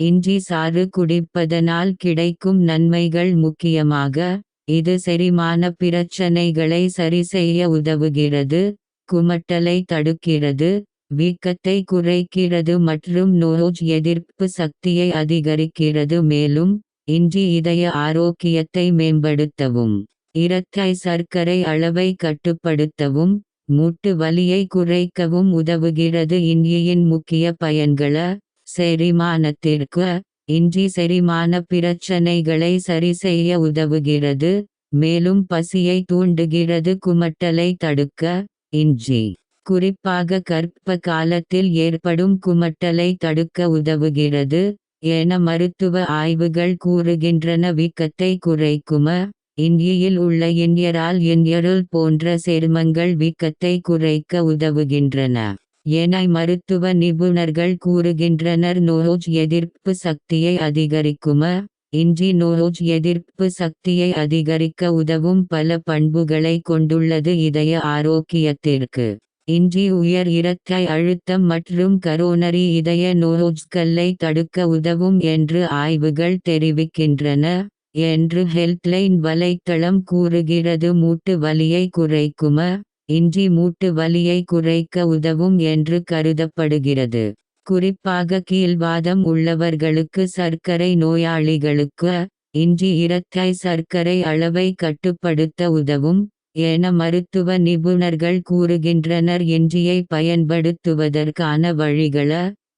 இஞ்சி சாறு குடிப்பதனால் கிடைக்கும் நன்மைகள் முக்கியமாக, இது செரிமான பிரச்சனைகளை சரிசெய்ய உதவுகிறது, குமட்டலை தடுக்கிறது, வீக்கத்தை குறைக்கிறது மற்றும் நோய் எதிர்ப்பு சக்தியை அதிகரிக்கிறது. மேலும் இஞ்சி இதய ஆரோக்கியத்தை மேம்படுத்தவும், இரத்த சர்க்கரை அளவை கட்டுப்படுத்தவும், மூட்டு வலியை குறைக்கவும் உதவுகிறது. இஞ்சியின் முக்கிய பயன்கள: செரிமானத்திற்கு: இஞ்சி செரிமான பிரச்சனைகளை சரிசெய்ய உதவுகிறது, மேலும் பசியை தூண்டுகிறது. குமட்டலை தடுக்க இஞ்சி குறிப்பாக கர்ப்ப காலத்தில் ஏற்படும் குமட்டலை தடுக்க உதவுகிறது என மருத்துவ ஆய்வுகள் கூறுகின்றன. வீக்கத்தை குறைக்கும்: இஞ்சியில் உள்ள என்யருல் போன்ற சேர்மங்கள் வீக்கத்தை குறைக்க உதவுகின்றன என மருத்துவ நிபுணர்கள் கூறுகின்றனர். நோய் எதிர்ப்பு சக்தியை அதிகரிக்கும்: இஞ்சி நோய் எதிர்ப்பு சக்தியை அதிகரிக்க உதவும் பல பண்புகளை கொண்டுள்ளது. இதய ஆரோக்கியத்திற்கு இஞ்சி உயர் இரத்த அழுத்தம் மற்றும் கரோனரி இதய நோய்களை தடுக்க உதவும் என்று ஆய்வுகள் தெரிவிக்கின்றன என்று ஹெல்த்லைன் வலைத்தளம் கூறுகிறது. மூட்டு வலியை குறைக்கும்: இஞ்சி மூட்டு வலியை குறைக்க உதவும் என்று கருதப்படுகிறது, குறிப்பாக கீல்வாதம் உள்ளவர்களுக்கு. சர்க்கரை நோயாளிகளுக்கு இஞ்சி இரத்த சர்க்கரை அளவை கட்டுப்படுத்த உதவும் என மருத்துவ நிபுணர்கள் கூறுகின்றனர். இஞ்சியை பயன்படுத்துவதற்கான வழிகள: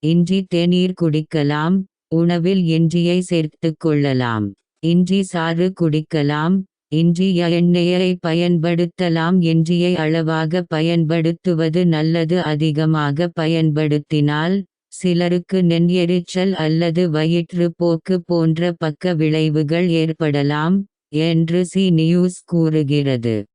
இஞ்சி தேநீர் குடிக்கலாம்: உணவில் இஞ்சியை சேர்த்துக் கொள்ளலாம். இஞ்சி சாறு குடிக்கலாம். இஞ்சி எண்ணெயை பயன்படுத்தலாம். இஞ்சியை அளவாக பயன்படுத்துவது நல்லது. அதிகமாக பயன்படுத்தினால் சிலருக்கு நெஞ்செரிச்சல் அல்லது வயிற்றுப்போக்கு போன்ற பக்க விளைவுகள் ஏற்படலாம் என்று சி நியூஸ் கூறுகிறது.